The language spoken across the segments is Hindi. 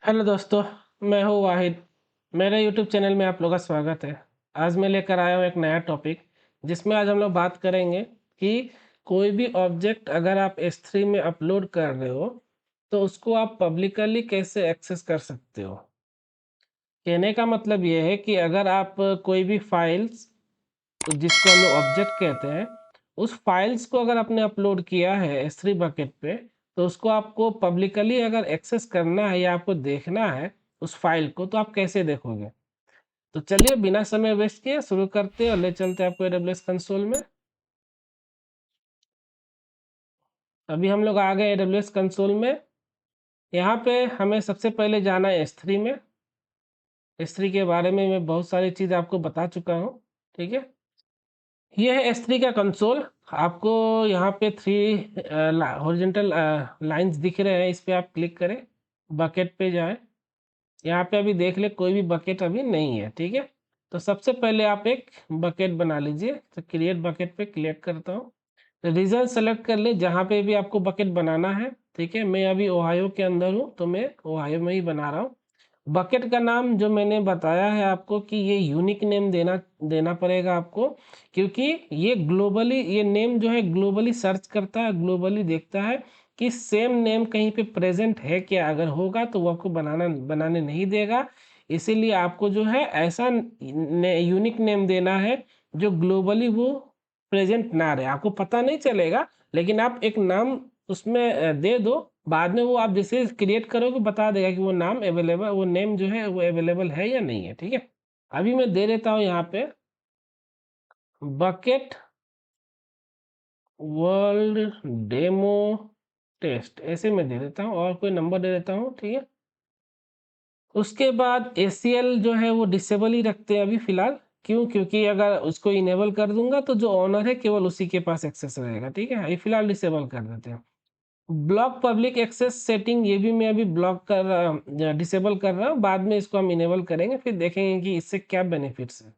हेलो दोस्तों, मैं हूँ वाहिद। मेरे यूट्यूब चैनल में आप लोगों का स्वागत है। आज मैं लेकर आया हूँ एक नया टॉपिक, जिसमें आज हम लोग बात करेंगे कि कोई भी ऑब्जेक्ट अगर आप S3 में अपलोड कर रहे हो, तो उसको आप पब्लिकली कैसे एक्सेस कर सकते हो। कहने का मतलब ये है कि अगर आप कोई भी फाइल्स, जिसको हम लोग ऑब्जेक्ट कहते हैं, उस फाइल्स को अगर आपने अपलोड किया है S3 बकेट पे, तो उसको आपको पब्लिकली अगर एक्सेस करना है या आपको देखना है उस फाइल को, तो आप कैसे देखोगे। तो चलिए बिना समय वेस्ट किए शुरू करते हैं और ले चलते हैं आपको AWS कंसोल में। अभी हम लोग आ गए AWS कंसोल में। यहाँ पे हमें सबसे पहले जाना है S3 में। S3 के बारे में मैं बहुत सारी चीज़ आपको बता चुका हूँ, ठीक है। ये है S3 का कंसोल। आपको यहाँ पे 3 हॉरिजॉन्टल लाइंस दिख रहे हैं, इस पे आप क्लिक करें, बकेट पे जाएं। यहाँ पे अभी देख ले कोई भी बकेट अभी नहीं है, ठीक है। तो सबसे पहले आप एक बकेट बना लीजिए। तो क्रिएट बकेट पे क्लिक करता हूँ। तो रीजन सेलेक्ट कर ले जहाँ पे भी आपको बकेट बनाना है, ठीक है। मैं अभी ओहायो के अंदर हूँ, तो मैं ओहायो में ही बना रहा हूँ। बकेट का नाम जो मैंने बताया है आपको कि ये यूनिक नेम देना देना पड़ेगा आपको, क्योंकि ये ग्लोबली, ये नेम जो है ग्लोबली सर्च करता है, ग्लोबली देखता है कि सेम नेम कहीं पे प्रेजेंट है क्या। अगर होगा तो वो आपको बनाने नहीं देगा। इसीलिए आपको जो है ऐसा यूनिक नेम देना है जो ग्लोबली वो प्रेजेंट ना रहे, आपको पता नहीं चलेगा। लेकिन आप एक नाम उसमें दे दो, बाद में वो आप जैसे क्रिएट करोगे बता देगा कि वो नाम अवेलेबल, वो नेम जो है वो अवेलेबल है या नहीं है, ठीक है। अभी मैं दे देता हूँ यहाँ पे बकेट वर्ल्ड डेमो टेस्ट, ऐसे मैं दे देता हूँ और कोई नंबर दे देता हूँ, ठीक है। उसके बाद ACL जो है वो डिसेबल ही रखते हैं अभी फिलहाल। क्यों? क्योंकि अगर उसको इनेबल कर दूंगा तो जो ऑनर है केवल उसी के पास एक्सेस रहेगा, ठीक है। अभी फिलहाल डिसेबल कर देते हैं। ब्लॉक पब्लिक एक्सेस सेटिंग, ये भी मैं अभी ब्लॉक कर रहा, डिसेबल कर रहा हूँ। बाद में इसको हम इनेबल करेंगे, फिर देखेंगे कि इससे क्या बेनिफिट्स है।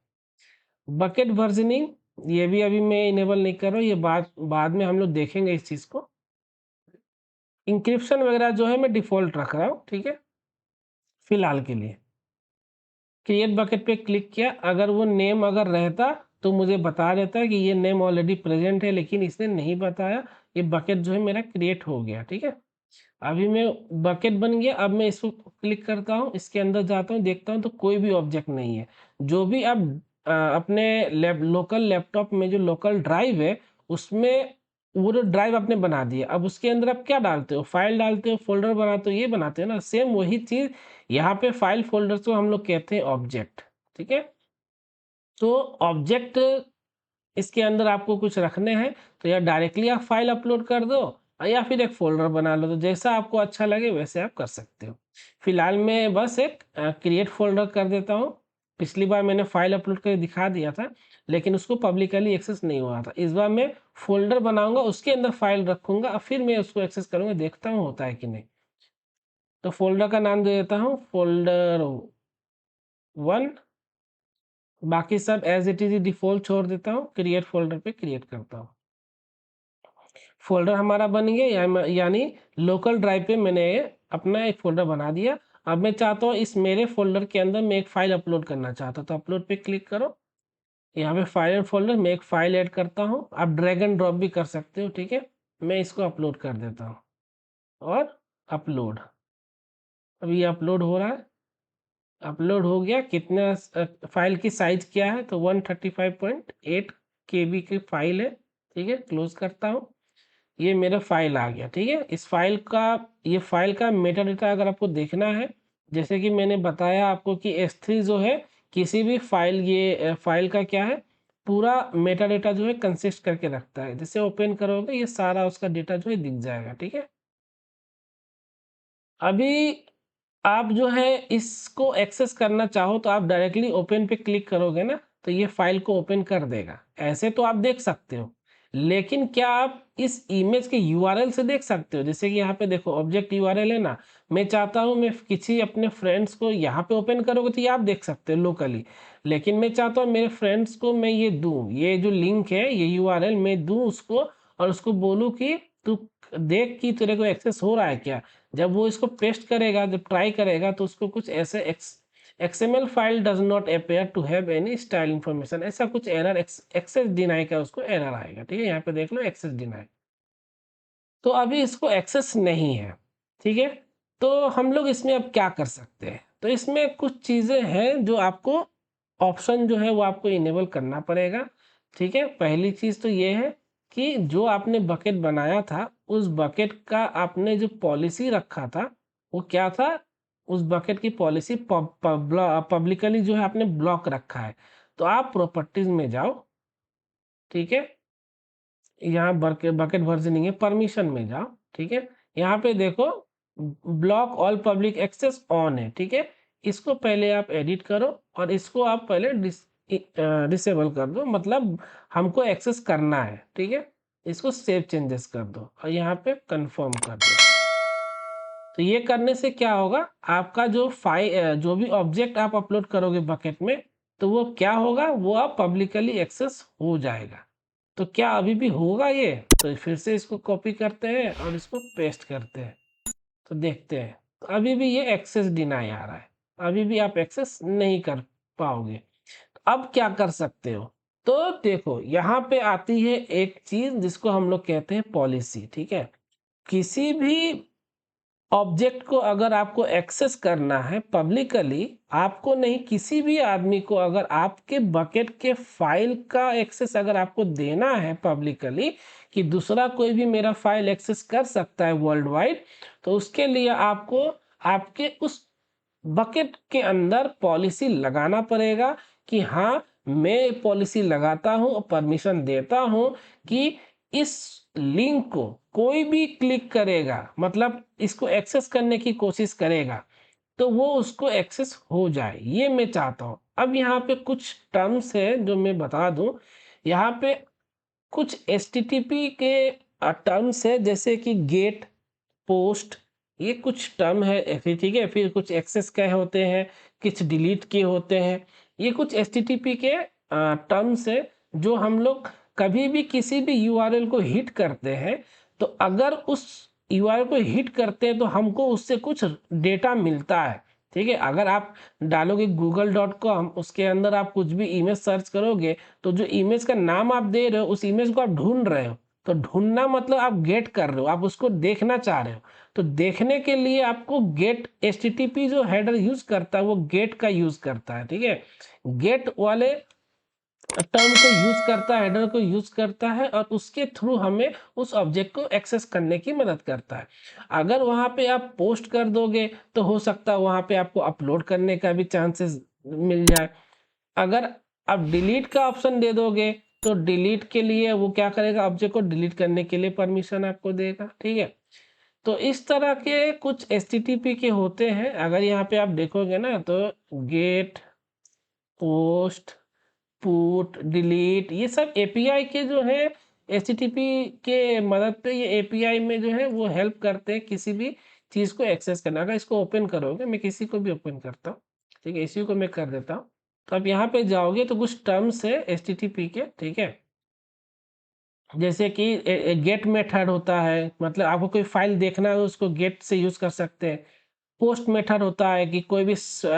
बकेट वर्जनिंग, ये भी अभी मैं इनेबल नहीं कर रहा हूँ, ये बाद में हम लोग देखेंगे इस चीज़ को। इंक्रिप्शन वगैरह जो है मैं डिफ़ॉल्ट रख रहा हूँ, ठीक है, फिलहाल के लिए। क्रिएट बकेट पे क्लिक किया, अगर वो नेम अगर रहता तो मुझे बता देता है कि ये नेम ऑलरेडी प्रेजेंट है, लेकिन इसने नहीं बताया। ये बकेट जो है मेरा क्रिएट हो गया, ठीक है। अभी मैं बकेट बन गया। अब मैं इसको क्लिक करता हूँ, इसके अंदर जाता हूँ, देखता हूँ तो कोई भी ऑब्जेक्ट नहीं है। जो भी आप अपने लोकल लैपटॉप में जो लोकल ड्राइव है, उसमें वो जो ड्राइव आपने बना दिया, अब उसके अंदर आप क्या डालते हो, फाइल डालते हो, फोल्डर बनाते हो, ये बनाते हो ना। सेम वही चीज यहाँ पे फाइल फोल्डर को हम लोग कहते हैं ऑब्जेक्ट, ठीक है। तो ऑब्जेक्ट, इसके अंदर आपको कुछ रखने हैं तो या डायरेक्टली आप फाइल अपलोड कर दो या फिर एक फोल्डर बना लो। तो जैसा आपको अच्छा लगे वैसे आप कर सकते हो। फिलहाल मैं बस एक क्रिएट फोल्डर कर देता हूँ। पिछली बार मैंने फाइल अपलोड करके दिखा दिया था, लेकिन उसको पब्लिकली एक्सेस नहीं हुआ था। इस बार मैं फोल्डर बनाऊंगा, उसके अंदर फाइल रखूंगा और फिर मैं उसको एक्सेस करूंगा, देखता हूँ होता है कि नहीं। तो फोल्डर का नाम दे देता हूँ फोल्डर 1। बाकी सब एज इट इज डिफॉल्ट छोड़ देता हूँ, क्रिएट फोल्डर पे क्रिएट करता हूँ। फ़ोल्डर हमारा बन गया, यानी लोकल ड्राइव पे मैंने अपना एक फ़ोल्डर बना दिया। अब मैं चाहता हूँ इस मेरे फ़ोल्डर के अंदर मैं एक फ़ाइल अपलोड करना चाहता हूँ, तो अपलोड पे क्लिक करो। यहाँ पे फाइल एंड फ़ोल्डर में एक फ़ाइल ऐड करता हूँ। आप ड्रैग एंड ड्रॉप भी कर सकते हो, ठीक है। मैं इसको अपलोड कर देता हूँ और अपलोड। अब ये अपलोड हो रहा है। अपलोड हो गया। कितना फाइल की साइज़ क्या है, तो 135.8 KB की फ़ाइल है, ठीक है। क्लोज़ करता हूँ। ये मेरा फाइल आ गया, ठीक है। इस फाइल का, ये फाइल का मेटा डेटा अगर आपको देखना है, जैसे कि मैंने बताया आपको कि S3 जो है किसी भी फाइल, ये फाइल का क्या है, पूरा मेटा डेटा जो है कंसिस्ट करके रखता है। जैसे ओपन करोगे ये सारा उसका डेटा जो है दिख जाएगा, ठीक है। अभी आप जो है इसको एक्सेस करना चाहो तो आप डायरेक्टली ओपन पे क्लिक करोगे ना, तो ये फाइल को ओपन कर देगा। ऐसे तो आप देख सकते हो, लेकिन क्या आप इस इमेज के यूआरएल से देख सकते हो। जैसे कि यहाँ पे देखो ऑब्जेक्ट यूआरएल है ना, मैं चाहता हूँ मैं किसी अपने फ्रेंड्स को यहाँ पे ओपन करोगे तो ये आप देख सकते हो लोकली। लेकिन मैं चाहता हूँ मेरे फ्रेंड्स को मैं ये दूँ, ये जो लिंक है, ये यूआरएल मैं दूँ उसको, और उसको बोलूँ कि तू देख कि तेरे को एक्सेस हो रहा है क्या। जब वो इसको पेस्ट करेगा, जब ट्राई करेगा, तो उसको कुछ ऐसे XML file does not appear to have any style information, ऐसा कुछ एरर, एक्सेस डिनाई का उसको एरर आएगा। ठीक है, यहाँ पे देख लो एक्सेस डिनाई। तो अभी इसको एक्सेस नहीं है। ठीक है, तो हम लोग इसमें अब क्या कर सकते हैं, तो इसमें कुछ चीज़ें हैं जो आपको ऑप्शन जो है वो आपको इनेबल करना पड़ेगा। ठीक है, पहली चीज़ तो ये है कि जो आपने बकेट बनाया था, उस बकेट का आपने जो पॉलिसी रखा था वो क्या था, उस बकेट की पॉलिसी पब्लिकली जो है आपने ब्लॉक रखा है। तो आप प्रॉपर्टीज में जाओ। ठीक है, यहाँ बकेट वर्जनिंग है, परमिशन में जाओ। ठीक है, यहाँ पे देखो block all public access on है। ठीक है, इसको पहले आप एडिट करो और इसको आप पहले डिसेबल कर दो, मतलब हमको एक्सेस करना है। ठीक है, इसको सेव चेंजेस कर दो और यहाँ पे कंफर्म कर दो। तो ये करने से क्या होगा, आपका जो जो भी ऑब्जेक्ट आप अपलोड करोगे बकेट में, तो वो क्या होगा, वो आप पब्लिकली एक्सेस हो जाएगा। तो क्या अभी भी होगा ये, तो फिर से इसको कॉपी करते हैं और इसको पेस्ट करते हैं, तो देखते हैं। तो अभी भी ये एक्सेस डिनाई आ रहा है, अभी भी आप एक्सेस नहीं कर पाओगे। अब क्या कर सकते हो, तो देखो यहाँ पे आती है एक चीज जिसको हम लोग कहते हैं पॉलिसी। ठीक है, किसी भी ऑब्जेक्ट को अगर आपको एक्सेस करना है पब्लिकली, आपको नहीं, किसी भी आदमी को अगर आपके बकेट के फाइल का एक्सेस अगर आपको देना है पब्लिकली, कि दूसरा कोई भी मेरा फाइल एक्सेस कर सकता है वर्ल्ड वाइड, तो उसके लिए आपको आपके उस बकेट के अंदर पॉलिसी लगाना पड़ेगा कि हाँ, मैं पॉलिसी लगाता हूँ और परमिशन देता हूँ कि इस लिंक को कोई भी क्लिक करेगा, मतलब इसको एक्सेस करने की कोशिश करेगा, तो वो उसको एक्सेस हो जाए, ये मैं चाहता हूँ। अब यहाँ पे कुछ टर्म्स है जो मैं बता दूं। यहाँ पे कुछ HTTP के टर्म्स है, जैसे कि गेट, पोस्ट, ये कुछ टर्म है ऐसे। ठीक है, फिर कुछ एक्सेस के होते हैं, कुछ डिलीट के होते हैं। ये कुछ HTTP के टर्म्स है जो हम लोग कभी भी किसी भी URL को हिट करते हैं, तो अगर उस URL को हिट करते हैं तो हमको उससे कुछ डेटा मिलता है। ठीक है, अगर आप डालोगे google.com, उसके अंदर आप कुछ भी इमेज सर्च करोगे, तो जो इमेज का नाम आप दे रहे हो, उस इमेज को आप ढूंढ रहे हो, तो ढूंढना मतलब आप गेट कर रहे हो, आप उसको देखना चाह रहे हो। तो देखने के लिए आपको गेट, HTTP जो हेडर यूज करता है वो गेट का यूज करता है। ठीक है, गेट वाले टर्म को यूज करता है, हेडर को यूज करता है, और उसके थ्रू हमें उस ऑब्जेक्ट को एक्सेस करने की मदद करता है। अगर वहां पे आप पोस्ट कर दोगे, तो हो सकता है वहां पे आपको अपलोड करने का भी चांसेस मिल जाए। अगर आप डिलीट का ऑप्शन दे दोगे, तो डिलीट के लिए वो क्या करेगा, ऑब्जेक्ट को डिलीट करने के लिए परमिशन आपको देगा। ठीक है, तो इस तरह के कुछ HTTP के होते हैं। अगर यहाँ पे आप देखोगे ना, तो गेट, पोस्ट, पुट, डिलीट, ये सब API के जो है, HTTP के मदद पे ये API में जो है वो हेल्प करते हैं किसी भी चीज़ को एक्सेस करना। अगर इसको ओपन करोगे, मैं किसी को भी ओपन करता हूँ। ठीक है, इसी को मैं कर देता हूँ। तो आप यहाँ पे जाओगे तो कुछ टर्म्स है HTTP के। ठीक है, जैसे कि गेट मेथड होता है, मतलब आपको कोई फाइल देखना है तो उसको गेट से यूज कर सकते हैं। पोस्ट मेथड होता है कि कोई भी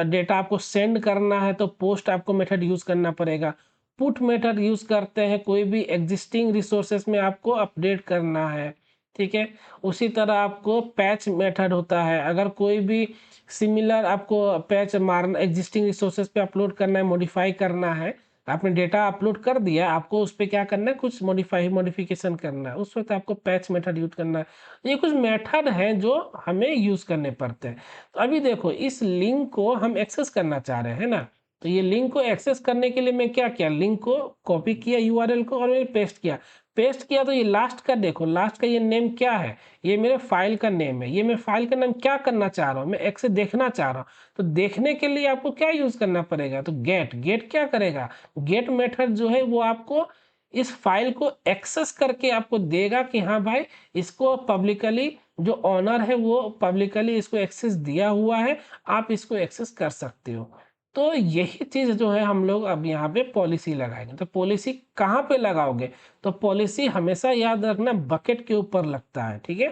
डेटा आपको सेंड करना है तो पोस्ट आपको मेथड यूज करना पड़ेगा। पुट मेथड यूज करते हैं कोई भी एग्जिस्टिंग रिसोर्सेस में आपको अपडेट करना है। ठीक है, उसी तरह आपको पैच मेथड होता है, अगर कोई भी सिमिलर आपको पैच मारना, एग्जिस्टिंग रिसोर्सेस पे अपलोड करना है, मॉडिफाई करना है, आपने डेटा अपलोड कर दिया, आपको उस पर क्या करना है, कुछ मॉडिफिकेशन करना है, उस वक्त आपको पैच मेथड यूज करना है। ये कुछ मेथड हैं जो हमें यूज करने पड़ते हैं। तो अभी देखो, इस लिंक को हम एक्सेस करना चाह रहे हैं ना, तो ये लिंक को एक्सेस करने के लिए मैं क्या किया, लिंक को कॉपी किया URL को और मैं पेस्ट किया। तो ये लास्ट का देखो, लास्ट का ये नेम क्या है, ये मेरे फाइल का नेम है। ये मैं फाइल का नाम क्या करना चाह रहा हूँ, मैं एक्सेस देखना चाह रहा हूँ। तो देखने के लिए आपको क्या यूज करना पड़ेगा, तो गेट क्या करेगा, गेट मेथड जो है वो आपको इस फाइल को एक्सेस करके आपको देगा कि हाँ भाई, इसको पब्लिकली जो ऑनर है वो पब्लिकली इसको एक्सेस दिया हुआ है, आप इसको एक्सेस कर सकते हो। तो यही चीज़ जो है हम लोग अब यहाँ पे पॉलिसी लगाएंगे। तो पॉलिसी कहाँ पे लगाओगे? तो पॉलिसी हमेशा याद रखना बकेट के ऊपर लगता है, ठीक है?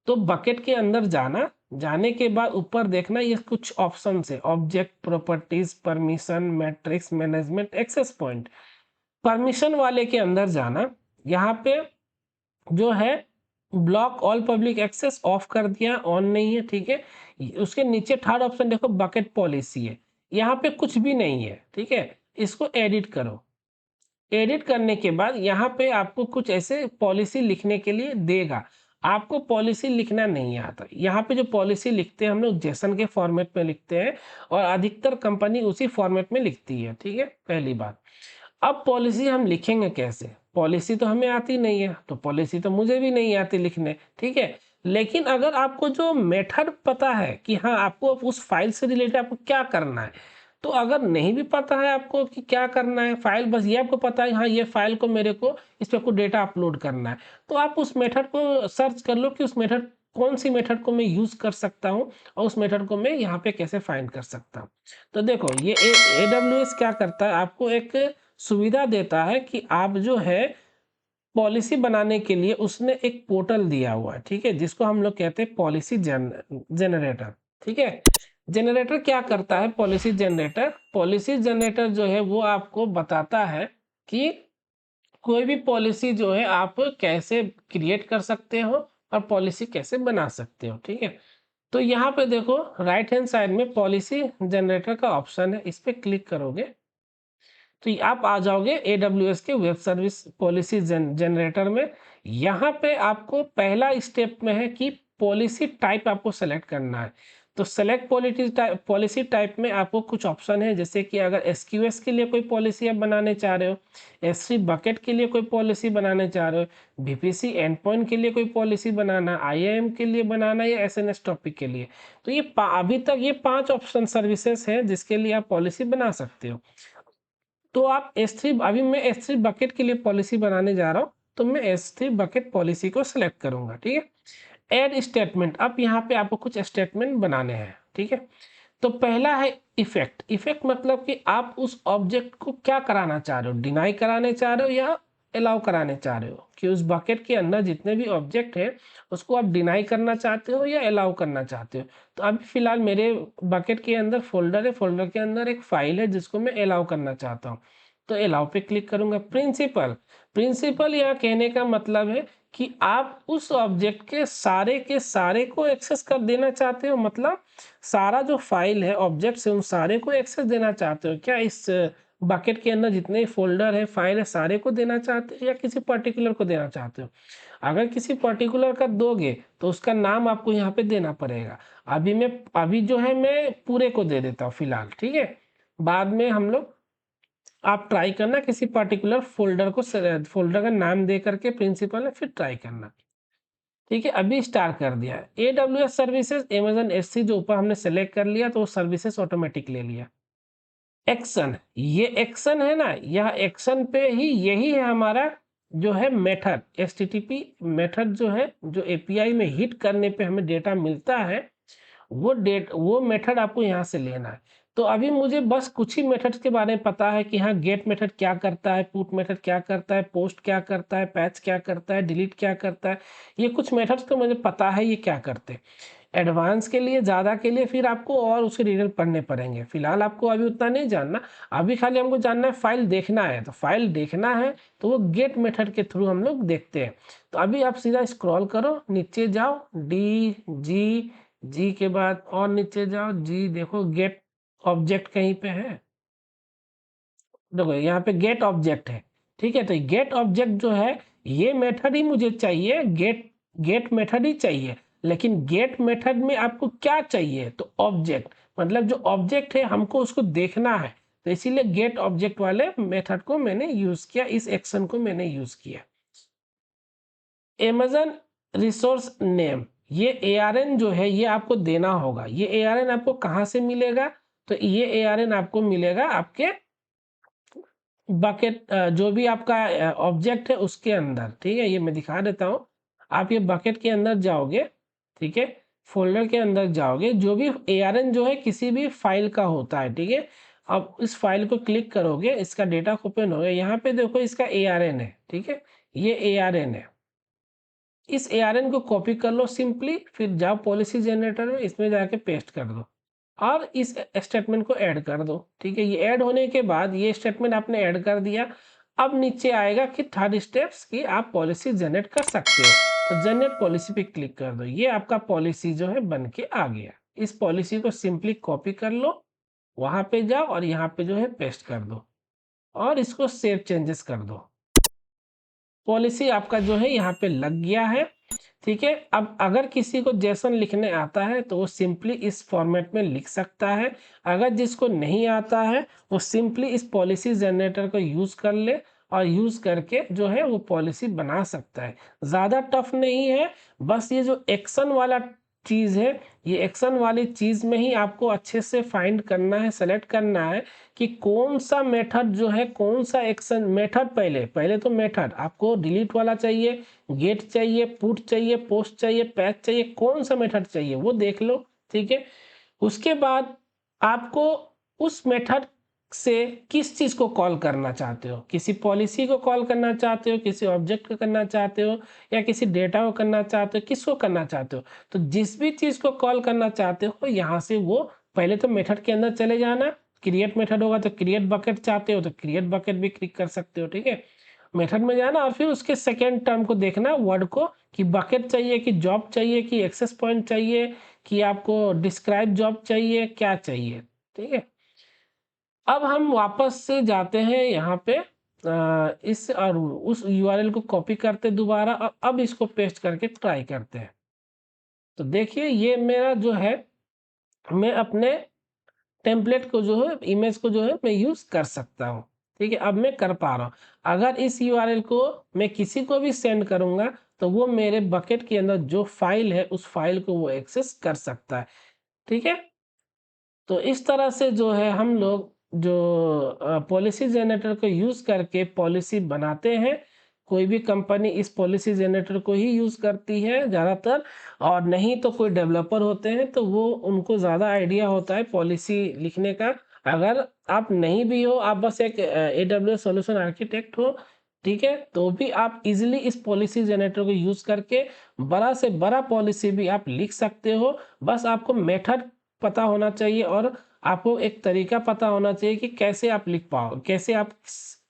तो बकेट के अंदर जाना, जाने के बाद ऊपर देखना ये कुछ ऑप्शन है, object, properties, permission, matrix, management, access point. Permission वाले के अंदर जाना, यहाँ पे जो है block all public access off कर दिया, ऑन नहीं है, ठीक है। उसके नीचे थर्ड ऑप्शन देखो बकेट पॉलिसी है, यहाँ पे कुछ भी नहीं है, ठीक है। इसको एडिट करो। एडिट करने के बाद यहाँ पे आपको कुछ ऐसे पॉलिसी लिखने के लिए देगा। आपको पॉलिसी लिखना नहीं आता। यहाँ पे जो पॉलिसी लिखते हैं हम लोग जेसन के फॉर्मेट में लिखते हैं और अधिकतर कंपनी उसी फॉर्मेट में लिखती है, ठीक है, पहली बात। अब पॉलिसी हम लिखेंगे कैसे? पॉलिसी तो हमें आती नहीं है, तो पॉलिसी तो मुझे भी नहीं आती लिखने, ठीक है। लेकिन अगर आपको जो मेथड पता है कि हाँ आपको उस फाइल से रिलेटेड आपको क्या करना है, तो अगर नहीं भी पता है आपको कि क्या करना है, फाइल बस ये आपको पता है हाँ ये फाइल को मेरे को इस पे कुछ डेटा अपलोड करना है, तो आप उस मेथड को सर्च कर लो कि उस मेथड कौन सी मेथड को मैं यूज कर सकता हूँ और उस मेथड को मैं यहाँ पे कैसे फाइंड कर सकता हूँ। तो देखो ये AWS क्या करता है, आपको एक सुविधा देता है कि आप जो है पॉलिसी बनाने के लिए उसने एक पोर्टल दिया हुआ है, ठीक है, जिसको हम लोग कहते हैं पॉलिसी जनरेटर, ठीक है। जनरेटर क्या करता है? पॉलिसी जनरेटर जो है वो आपको बताता है कि कोई भी पॉलिसी जो है आप कैसे क्रिएट कर सकते हो और पॉलिसी कैसे बना सकते हो, ठीक है। तो यहाँ पे देखो राइट हैंड साइड में पॉलिसी जनरेटर का ऑप्शन है, इस पे क्लिक करोगे तो आप आ जाओगे AWS के वेब सर्विस पॉलिसी जनरेटर में। यहाँ पे आपको पहला स्टेप में है कि पॉलिसी टाइप आपको सेलेक्ट करना है। तो सेलेक्ट पॉलिसी टाइप में आपको कुछ ऑप्शन है, जैसे कि अगर SQS के लिए कोई पॉलिसी आप बनाने चाह रहे हो, S3 बकेट के लिए कोई पॉलिसी बनाने चाह रहे हो, VPC एंड पॉइंट के लिए कोई पॉलिसी बनाना, IAM के लिए बनाना या SNS टॉपिक के लिए। तो ये अभी तक ये 5 ऑप्शन सर्विसेज हैं जिसके लिए आप पॉलिसी बना सकते हो। तो आप S3 अभी मैं S3 बकेट के लिए पॉलिसी बनाने जा रहा हूँ, तो मैं S3 बकेट पॉलिसी को सिलेक्ट करूंगा, ठीक है। ऐड स्टेटमेंट, अब यहाँ पे आपको कुछ स्टेटमेंट बनाने हैं, ठीक है। तो पहला है इफेक्ट मतलब कि आप उस ऑब्जेक्ट को क्या कराना चाह रहे हो, डिनाई कराने चाह रहे हो या अलाउ कराने चाह रहे हो, कि उस बकेट के अंदर जितने भी ऑब्जेक्ट है उसको आप डिनाई करना चाहते हो या अलाउ करना चाहते हो। तो अभी फिलहाल मेरे बकेट के अंदर फोल्डर है, फोल्डर के अंदर एक फाइल है जिसको मैं अलाउ करना चाहता हूँ, तो अलाउ पे क्लिक करूंगा। प्रिंसिपल यहाँ कहने का मतलब है कि आप उस ऑब्जेक्ट के सारे को एक्सेस कर देना चाहते हो, मतलब सारा जो फाइल है ऑब्जेक्ट है उन सारे को एक्सेस देना चाहते हो क्या? इस बकेट के अंदर जितने फोल्डर है फाइल है सारे को देना चाहते हो या किसी पर्टिकुलर को देना चाहते हो? अगर किसी पर्टिकुलर का दोगे तो उसका नाम आपको यहाँ पे देना पड़ेगा। अभी जो है मैं पूरे को दे देता हूँ फिलहाल, ठीक है। बाद में हम लोग आप ट्राई करना किसी पर्टिकुलर फोल्डर का नाम दे करके प्रिंसिपल है फिर ट्राई करना, ठीक है। अभी स्टार्ट कर दिया है AWS सर्विसेज Amazon S3 जो ऊपर हमने सेलेक्ट कर लिया तो वो सर्विसेज ऑटोमेटिक ले लिया। एक्शन, ये एक्शन है ना, यह एक्शन पे ही यही है हमारा जो है मेथड HTTP मेथड जो है, जो API में हिट करने पे हमें डेटा मिलता है, वो मेथड आपको यहाँ से लेना है। तो अभी मुझे बस कुछ ही मेथड्स के बारे में पता है कि हाँ गेट मेथड क्या करता है, पुट मेथड क्या करता है, पोस्ट क्या करता है, पैच क्या करता है, डिलीट क्या करता है। ये कुछ मेथड्स तो मुझे पता है ये क्या करते हैं। एडवांस के लिए ज़्यादा के लिए फिर आपको और उसके डिटेल पढ़ने पड़ेंगे, फिलहाल आपको अभी उतना नहीं जानना। अभी खाली हमको जानना है फाइल देखना है, तो फाइल देखना है तो वो गेट मेथड के थ्रू हम लोग देखते हैं। तो अभी आप सीधा स्क्रॉल करो नीचे जाओ, जी के बाद और नीचे जाओ, जी देखो गेट ऑब्जेक्ट कहीं पे है, देखो यहाँ पे गेट ऑब्जेक्ट है, ठीक है। तो गेट ऑब्जेक्ट जो है ये मेथड ही मुझे चाहिए, गेट मेथड ही चाहिए। लेकिन गेट मेथड में आपको क्या चाहिए? तो ऑब्जेक्ट, मतलब जो ऑब्जेक्ट है हमको उसको देखना है, तो इसीलिए गेट ऑब्जेक्ट वाले मेथड को मैंने यूज किया, इस एक्शन को मैंने यूज किया। Amazon रिसोर्स नेम, ये ARN जो है ये आपको देना होगा। ये ARN आपको कहाँ से मिलेगा? तो ये ARN आपको मिलेगा आपके बकेट जो भी आपका ऑब्जेक्ट है उसके अंदर, ठीक है। ये मैं दिखा देता हूँ। आप ये बकेट के अंदर जाओगे, ठीक है। फ़ोल्डर के अंदर जाओगे, जो भी ARN जो है किसी भी फ़ाइल का होता है, ठीक है? अब इस फ़ाइल को क्लिक करोगे, इसका डेटा ओपन होगा, यहाँ पे देखो इसका ARN है, ठीक है? ये ARN है। इस ARN को कॉपी कर लो सिंपली, फिर जाओ पॉलिसी जनरेटर में, इसमें जाके पेस्ट कर दो और इस स्टेटमेंट को ऐड कर दो, ठीक है? ये ऐड होने के बाद ये स्टेटमेंट आपने ऐड कर दिया। अब नीचे आएगा कि थर्ड स्टेप्स कि आप पॉलिसी जनरेट कर सकते हो, तो जनरेट पॉलिसी पे क्लिक कर दो। ये आपका पॉलिसी जो है बन के आ गया। इस पॉलिसी को सिंपली कॉपी कर लो, वहाँ पे जाओ और यहाँ पे जो है पेस्ट कर दो और इसको सेव चेंजेस कर दो। पॉलिसी आपका जो है यहाँ पे लग गया है, ठीक है? अब अगर किसी को जेसन लिखने आता है तो वो सिंपली इस फॉर्मेट में लिख सकता है। अगर जिसको नहीं आता है वो सिंपली इस पॉलिसी जनरेटर को यूज़ कर ले और यूज़ करके जो है वो पॉलिसी बना सकता है। ज़्यादा टफ नहीं है, बस ये जो एक्शन वाला चीज़ है, ये एक्शन वाली चीज़ में ही आपको अच्छे से फाइंड करना है, सेलेक्ट करना है कि कौन सा मेथड जो है, कौन सा एक्शन मेथड, पहले तो मेथड आपको डिलीट वाला चाहिए, गेट चाहिए, पुट चाहिए, पोस्ट चाहिए, पैच चाहिए, कौन सा मेथड चाहिए वो देख लो, ठीक है? उसके बाद आपको उस मेथड से किस चीज़ को कॉल करना चाहते हो, किसी पॉलिसी को कॉल करना चाहते हो, किसी ऑब्जेक्ट को करना चाहते हो या किसी डेटा को करना चाहते हो, किसको करना चाहते हो? तो जिस भी चीज़ को कॉल करना चाहते हो यहाँ से वो पहले तो मेथड के अंदर चले जाना, क्रिएट मेथड होगा तो क्रिएट बकेट चाहते हो तो क्रिएट बकेट भी क्लिक कर सकते हो, ठीक है? मेथड में जाना और फिर उसके सेकेंड टर्म को देखना वर्ड को, कि बकेट चाहिए, कि जॉब चाहिए, कि एक्सेस पॉइंट चाहिए, कि आपको डिस्क्राइब जॉब चाहिए, क्या चाहिए, ठीक है? अब हम वापस से जाते हैं यहाँ पे इस और उस यूआरएल को कॉपी करते दोबारा और अब इसको पेस्ट करके ट्राई करते हैं। तो देखिए ये मेरा जो है, मैं अपने टेम्पलेट को जो है, इमेज को जो है मैं यूज़ कर सकता हूँ, ठीक है? अब मैं कर पा रहा हूँ। अगर इस यूआरएल को मैं किसी को भी सेंड करूँगा तो वो मेरे बकेट के अंदर जो फाइल है उस फाइल को वो एक्सेस कर सकता है, ठीक है? तो इस तरह से जो है हम लोग जो पॉलिसी जनरेटर को यूज़ करके पॉलिसी बनाते हैं। कोई भी कंपनी इस पॉलिसी जनरेटर को ही यूज़ करती है ज़्यादातर, और नहीं तो कोई डेवलपर होते हैं तो वो उनको ज़्यादा आइडिया होता है पॉलिसी लिखने का। अगर आप नहीं भी हो, आप बस एक AWS सॉल्यूशन आर्किटेक्ट हो, ठीक है? तो भी आप इज़िली इस पॉलिसी जनरेटर को यूज़ करके बड़ा से बड़ा पॉलिसी भी आप लिख सकते हो। बस आपको मेथड पता होना चाहिए और आपको एक तरीका पता होना चाहिए कि कैसे आप लिख पाओ, कैसे आप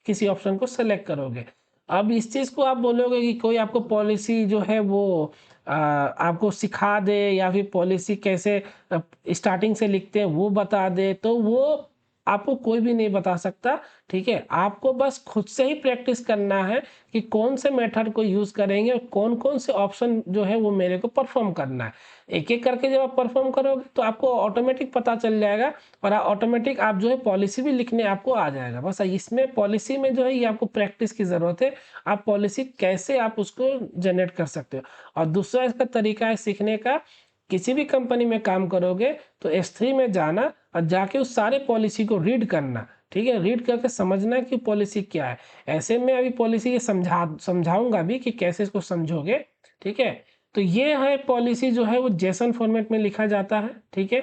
किसी ऑप्शन को सेलेक्ट करोगे। अब इस चीज़ को आप बोलोगे कि कोई आपको पॉलिसी जो है वो आपको सिखा दे या फिर पॉलिसी कैसे स्टार्टिंग से लिखते हैं वो बता दे, तो वो आपको कोई भी नहीं बता सकता, ठीक है? आपको बस खुद से ही प्रैक्टिस करना है कि कौन से मेथड को यूज़ करेंगे और कौन-कौन से ऑप्शन जो है वो मेरे को परफ़ॉर्म करना है। एक-एक करके जब आप परफ़ॉर्म करोगे तो आपको ऑटोमेटिक पता चल जाएगा और ऑटोमेटिक आप जो है पॉलिसी भी लिखने आपको आ जाएगा। बस इसमें पॉलिसी में जो है ये आपको प्रैक्टिस की ज़रूरत है। आप पॉलिसी कैसे आप उसको जनरेट कर सकते हो। और दूसरा इसका तरीका है सीखने का, किसी भी कंपनी में काम करोगे तो S3 में जाना और जाके उस सारे पॉलिसी को रीड करना, ठीक है? रीड करके समझना कि पॉलिसी क्या है। ऐसे में अभी पॉलिसी ये समझाऊँगा भी कि कैसे इसको समझोगे, ठीक है? तो ये है पॉलिसी जो है वो जेसन फॉर्मेट में लिखा जाता है, ठीक है?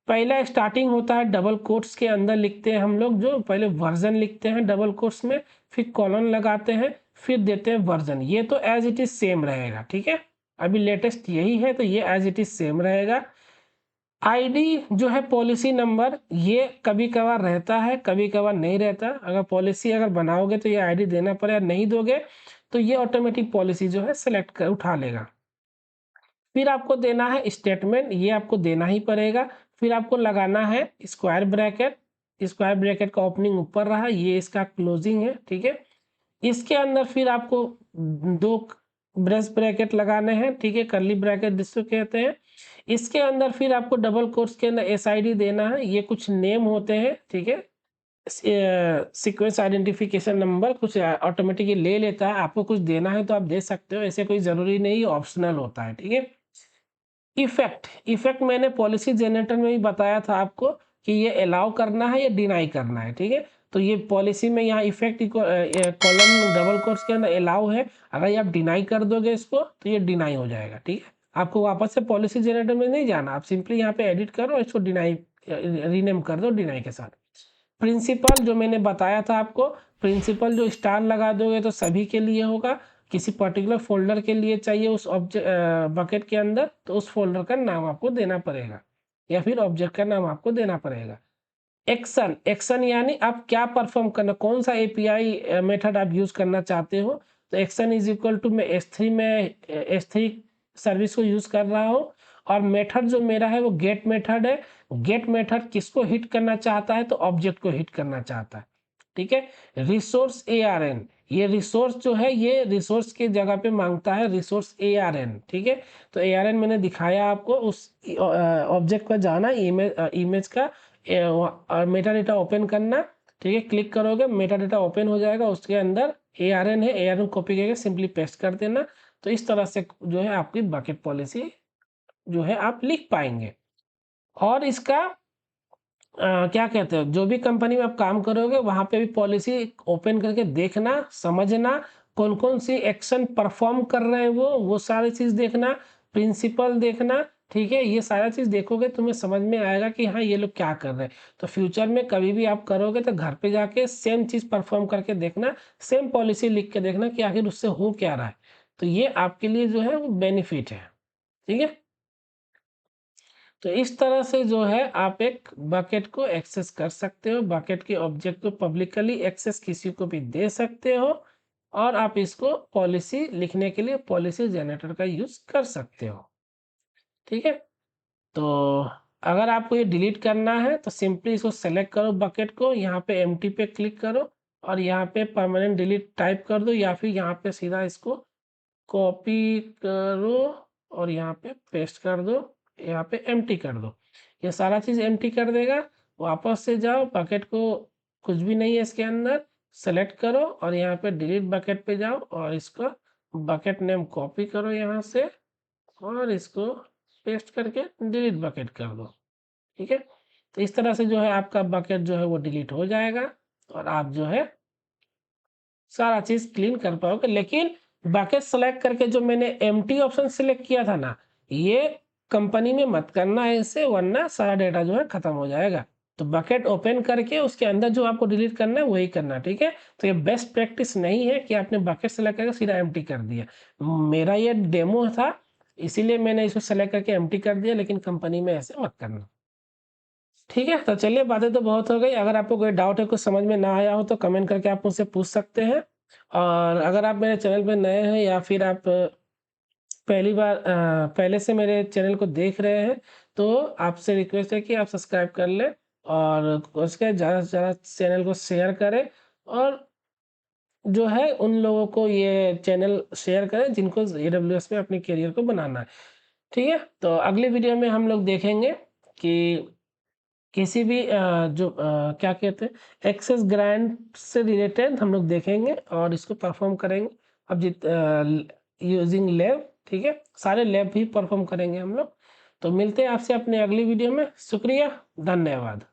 पहला स्टार्टिंग होता है डबल कोट्स के अंदर लिखते हैं हम लोग, जो पहले वर्ज़न लिखते हैं डबल कोट्स में, फिर कोलन लगाते हैं, फिर देते हैं वर्ज़न। ये तो एज़ इट इज़ सेम रहेगा, ठीक है? अभी लेटेस्ट यही है तो ये एज़ इट इज़ सेम रहेगा। आईडी जो है पॉलिसी नंबर, ये कभी-कभार रहता है, कभी-कभार नहीं रहता। अगर पॉलिसी बनाओगे तो ये आईडी देना पड़ेगा, नहीं दोगे तो ये ऑटोमेटिक पॉलिसी जो है सेलेक्ट कर उठा लेगा। फिर आपको देना है स्टेटमेंट, ये आपको देना ही पड़ेगा। फिर आपको लगाना है स्क्वायर ब्रैकेट का ओपनिंग ऊपर रहा, ये इसका क्लोजिंग है, ठीक है? इसके अंदर फिर आपको 2 ब्रेस ब्रैकेट लगाने हैं, ठीक है? कर्ली ब्रैकेट जिसको कहते हैं। इसके अंदर फिर आपको डबल कोट्स के अंदर एसआईडी देना है, ये कुछ नेम होते हैं, ठीक है? सीक्वेंस आइडेंटिफिकेशन नंबर कुछ ऑटोमेटिक ये ले लेता है, आपको कुछ देना है तो आप दे सकते हो, ऐसे कोई ज़रूरी नहीं, ऑप्शनल होता है, ठीक है? इफ़ेक्ट मैंने पॉलिसी जनरेटर में भी बताया था आपको कि ये अलाउ करना है या डिनाई करना है, ठीक है? तो ये पॉलिसी में यहाँ इफ़ेक्ट कॉलम डबल कोट्स के अंदर अलाउ है, अगर ये आप डिनाई कर दोगे इसको तो ये डिनाई हो जाएगा, ठीक है? आपको वापस से पॉलिसी जनरेटर में नहीं जाना, आप सिंपली यहाँ पे एडिट करो और इसको डिनाई रीनेम कर दो डिनाई के साथ। प्रिंसिपल जो मैंने बताया था आपको, प्रिंसिपल जो स्टार लगा दोगे तो सभी के लिए होगा, किसी पर्टिकुलर फोल्डर के लिए चाहिए उस ऑब्जेक्ट बकेट के अंदर तो उस फोल्डर का नाम आपको देना पड़ेगा या फिर ऑब्जेक्ट का नाम आपको देना पड़ेगा। एक्शन, एक्शन यानी आप क्या परफॉर्म करना, कौन सा एपीआई मेथड आप यूज करना चाहते हो। तो एक्शन इज इक्वल टू मैं S3 में S3 सर्विस को यूज कर रहा हूँ और मेथड जो मेरा है वो गेट मेथड है। गेट मेथड किसको हिट करना चाहता है, तो ऑब्जेक्ट को हिट करना चाहता है, ठीक है। रिसोर्स ARN, ये रिसोर्स जो है ये रिसोर्स की जगह पे मांगता है रिसोर्स ARN, ठीक है। तो ARN मैंने दिखाया आपको, उस ऑब्जेक्ट पर जाना, इमेज का और मेटा डेटा ओपन करना, ठीक है। क्लिक करोगे मेटा डेटा ओपन हो जाएगा, उसके अंदर ARN है, ARN कॉपी करके सिंपली पेस्ट कर देना। तो इस तरह से जो है आपकी बकेट पॉलिसी जो है आप लिख पाएंगे। और इसका क्या कहते हैं, जो भी कंपनी में आप काम करोगे वहाँ पे भी पॉलिसी ओपन करके देखना, समझना, कौन कौन सी एक्शन परफॉर्म कर रहे हैं वो सारी चीज़ देखना, प्रिंसिपल देखना, ठीक है। ये सारा चीज़ देखोगे तुम्हें समझ में आएगा कि हाँ ये लोग क्या कर रहे हैं। तो फ्यूचर में कभी भी आप करोगे तो घर पे जाके सेम चीज़ परफॉर्म करके देखना, सेम पॉलिसी लिख के देखना कि आखिर उससे हो क्या रहा है। तो ये आपके लिए जो है वो बेनिफिट है, ठीक है। तो इस तरह से जो है आप एक बकेट को एक्सेस कर सकते हो, बकेट के ऑब्जेक्ट को पब्लिकली एक्सेस किसी को भी दे सकते हो और आप इसको पॉलिसी लिखने के लिए पॉलिसी जनरेटर का यूज कर सकते हो, ठीक है। तो अगर आपको ये डिलीट करना है तो सिंपली इसको सेलेक्ट करो बकेट को, यहाँ पे एम्प्टी पे क्लिक करो और यहाँ पे परमानेंट डिलीट टाइप कर दो या फिर यहाँ पे सीधा इसको कॉपी करो और यहाँ पे पेस्ट कर दो, यहाँ पे एम्प्टी कर दो। ये सारा चीज़ एम्प्टी कर देगा। वापस से जाओ, बकेट को कुछ भी नहीं है इसके अंदर, सेलेक्ट करो और यहाँ पे डिलीट बकेट पे जाओ और इसको बकेट नेम कॉपी करो यहाँ से और इसको पेस्ट करके डिलीट बकेट कर दो, ठीक है। तो इस तरह से जो है आपका बकेट जो है वो डिलीट हो जाएगा और आप जो है सारा चीज़ क्लीन कर पाओगे। लेकिन बकेट सेलेक्ट करके जो मैंने एम्प्टी ऑप्शन सेलेक्ट किया था ना, ये कंपनी में मत करना है इसे, वरना सारा डेटा जो है खत्म हो जाएगा। तो बकेट ओपन करके उसके अंदर जो आपको डिलीट करना है वही करना, ठीक है। तो ये बेस्ट प्रैक्टिस नहीं है कि आपने बकेट सेलेक्ट करके सीधा एम्प्टी कर दिया। मेरा ये डेमो था इसीलिए मैंने इसको सेलेक्ट करके एम्प्टी कर दिया, लेकिन कंपनी में ऐसे मत करना, ठीक है। तो चलिए बातें तो बहुत हो गई, अगर आपको कोई डाउट है, कुछ समझ में ना आया हो तो कमेंट करके आप मुझसे पूछ सकते हैं। और अगर आप मेरे चैनल पे नए हैं या फिर आप पहली बार पहले से मेरे चैनल को देख रहे हैं तो आपसे रिक्वेस्ट है कि आप सब्सक्राइब कर लें और उसके ज़्यादा से ज़्यादा चैनल को शेयर करें और जो है उन लोगों को ये चैनल शेयर करें जिनको AWS में अपने करियर को बनाना है, ठीक है। तो अगली वीडियो में हम लोग देखेंगे कि किसी भी क्या कहते हैं एक्सेस ग्रांट से रिलेटेड हम लोग देखेंगे और इसको परफॉर्म करेंगे। अब यूजिंग लैब, ठीक है, सारे लैब भी परफॉर्म करेंगे हम लोग। तो मिलते हैं आपसे अपने अगली वीडियो में। शुक्रिया, धन्यवाद।